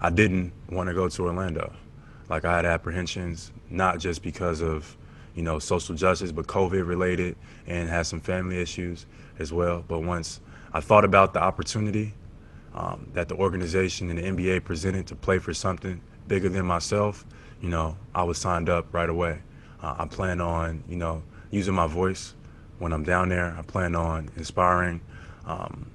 I didn't want to go to Orlando. Like I had apprehensions, not just because of, social justice, but COVID related, and had some family issues as well. But once I thought about the opportunity that the organization and the NBA presented to play for something bigger than myself, I was signed up right away. I plan on, using my voice when I'm down there. I plan on inspiring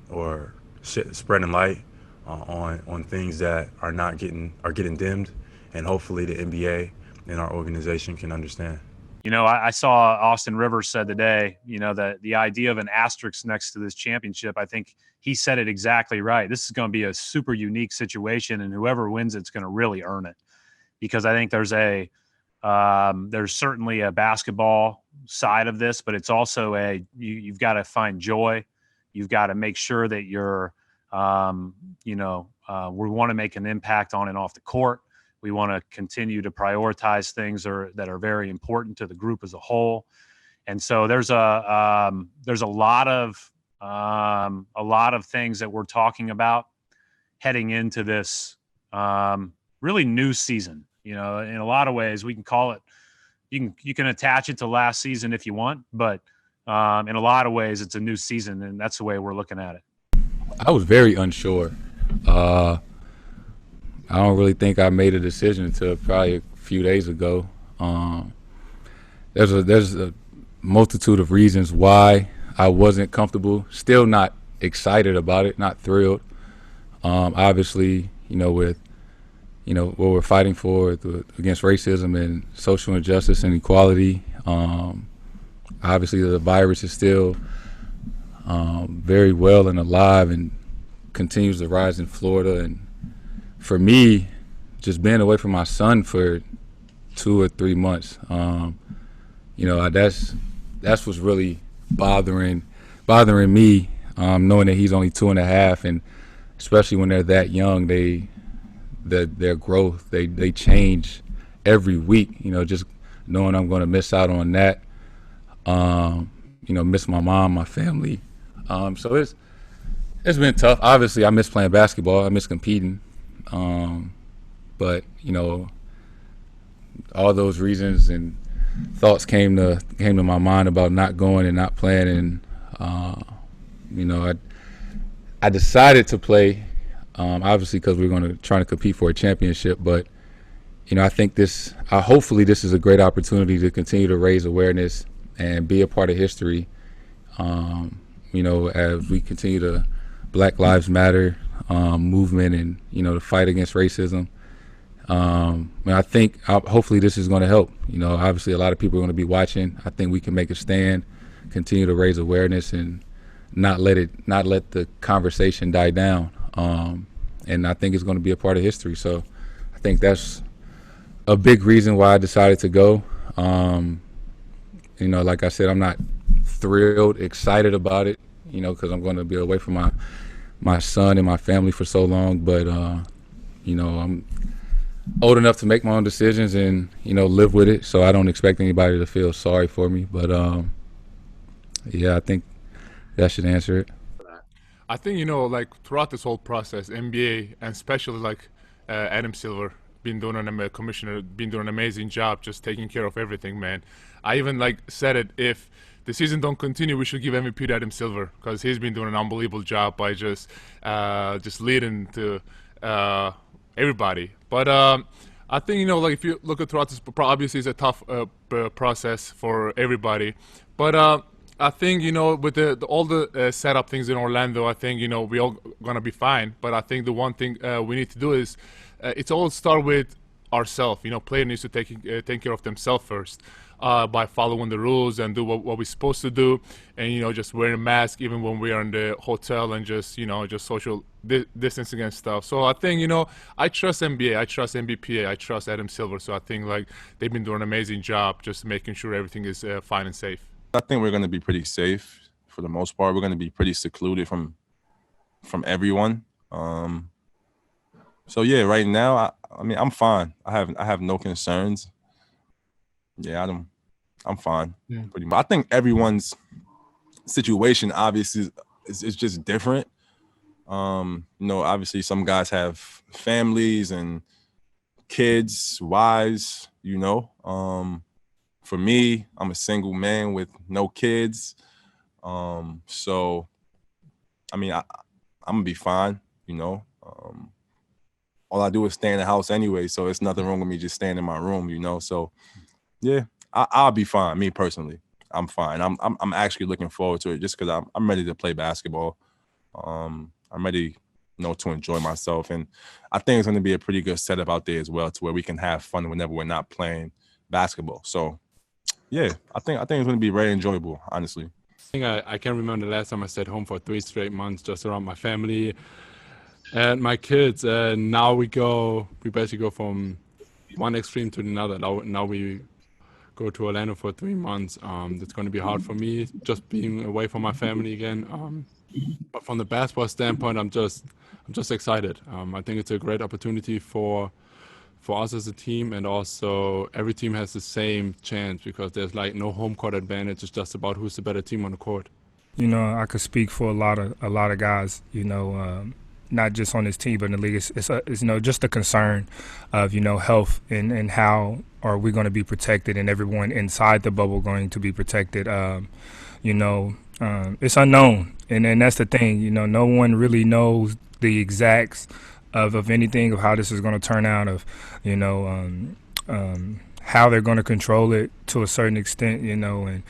or spreading light on things that are getting dimmed, and hopefully the NBA and our organization can understand. I saw Austin Rivers said today, that the idea of an asterisk next to this championship, I think he said it exactly right. This is going to be a super unique situation, and whoever wins it's going to really earn it. Because I think there's certainly a basketball side of this, but it's also you've got to find joy. You've got to make sure that we want to make an impact on and off the court. We want to continue to prioritize things that are very important to the group as a whole. And so there's a lot of things that we're talking about heading into this really new season. In a lot of ways, we can call it. You can attach it to last season if you want, but in a lot of ways, it's a new season, and that's the way we're looking at it. I was very unsure. I don't really think I made a decision until probably a few days ago. There's a multitude of reasons why I wasn't comfortable. Still not excited about it, not thrilled. Obviously, with what we're fighting for against racism and social injustice and equality. Obviously, the virus is still very well and alive and continues to rise in Florida. And for me, just being away from my son for 2 or 3 months, that's what's really bothering me, knowing that he's only 2.5, and especially when they're that young, their growth, they change every week. Just knowing I'm going to miss out on that, miss my mom, my family. So it's been tough. Obviously, I miss playing basketball. I miss competing. But all those reasons and thoughts came to my mind about not going and not playing, and I decided to play, obviously because we're going to try to compete for a championship. But I think hopefully this is a great opportunity to continue to raise awareness and be a part of history. As we continue to Black Lives Matter movement and the fight against racism. And I think hopefully this is going to help. Obviously a lot of people are going to be watching. I think we can make a stand, continue to raise awareness, and not let the conversation die down. And I think it's going to be a part of history. So I think that's a big reason why I decided to go. Like I said, I'm not thrilled, excited about it, because I'm going to be away from my son and my family for so long. But, I'm old enough to make my own decisions and, live with it. So I don't expect anybody to feel sorry for me. But, I think that should answer it. I think throughout this whole process, NBA and especially Adam Silver commissioner been doing an amazing job just taking care of everything, man. I even said it, if the season don't continue, we should give MVP to Adam Silver because he's been doing an unbelievable job by just leading to everybody. But I think if you look at throughout this, obviously it's a tough process for everybody. But I think with all the setup things in Orlando, I think we all gonna be fine. But I think the one thing we need to do is it's all start with ourselves. Player needs to take care of themselves first by following the rules and do what we're supposed to do, and just wearing a mask even when we are in the hotel and just social distancing and stuff. So I think I trust NBA, I trust NBPA, I trust Adam Silver. So I think they've been doing an amazing job just making sure everything is fine and safe. I think we're going to be pretty safe for the most part. We're going to be pretty secluded from everyone. So yeah, right now, I mean, I'm fine. I have no concerns. Yeah, I'm fine. Yeah. Pretty much. I think everyone's situation obviously is just different. Obviously some guys have families and kids, wives, For me, I'm a single man with no kids. So I mean, I'm gonna be fine. All I do is stay in the house anyway, so it's nothing wrong with me just staying in my room. So yeah, I'll be fine. Me personally, I'm fine. I'm actually looking forward to it just because I'm ready to play basketball. I'm ready, to enjoy myself, and I think it's going to be a pretty good setup out there as well, to where we can have fun whenever we're not playing basketball. So yeah, I think it's going to be very enjoyable, honestly. I think I can remember the last time I stayed home for 3 straight months just around my family and my kids. And now we basically go from one extreme to another. Now we go to Orlando for 3 months. It's going to be hard for me just being away from my family again. But from the basketball standpoint, I'm just excited. I think it's a great opportunity for us as a team, and also every team has the same chance because there's like no home court advantage. It's just about who's the better team on the court. I could speak for a lot of guys. Not just on this team, but in the league. It's just a concern of health and how are we going to be protected, and everyone inside the bubble going to be protected. It's unknown, and that's the thing. No one really knows the exacts of anything, of how this is going to turn out, of how they're going to control it to a certain extent, and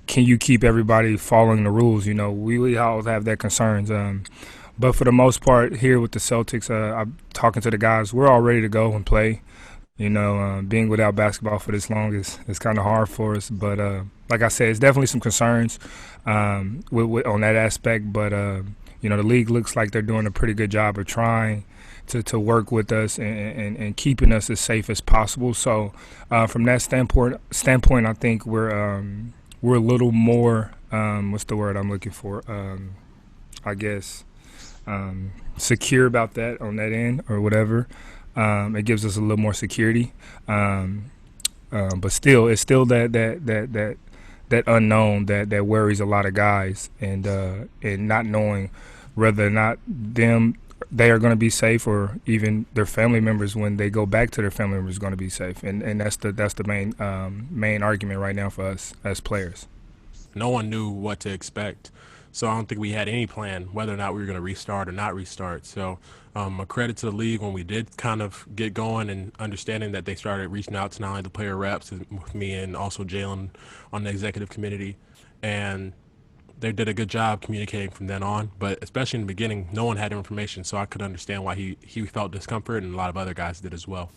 can you keep everybody following the rules? We all have that concerns. But for the most part, here with the Celtics, I'm talking to the guys. We're all ready to go and play. Being without basketball for this long is kind of hard for us. But like I said, it's definitely some concerns on that aspect. But the league looks like they're doing a pretty good job of trying to work with us and keeping us as safe as possible. So from that standpoint, I think we're a little more what's the word I'm looking for? I guess secure about that on that end or whatever. It gives us a little more security, but still, it's still that unknown that worries a lot of guys, and not knowing whether or not they are going to be safe, or even their family members when they go back to their family members going to be safe, and that's the main argument right now for us as players. No one knew what to expect. So I don't think we had any plan whether or not we were going to restart or not restart. So a credit to the league when we did kind of get going, and understanding that they started reaching out to not only the player reps with me and also Jaylen on the executive committee. And they did a good job communicating from then on. But especially in the beginning, no one had information. So I could understand why he felt discomfort, and a lot of other guys did as well.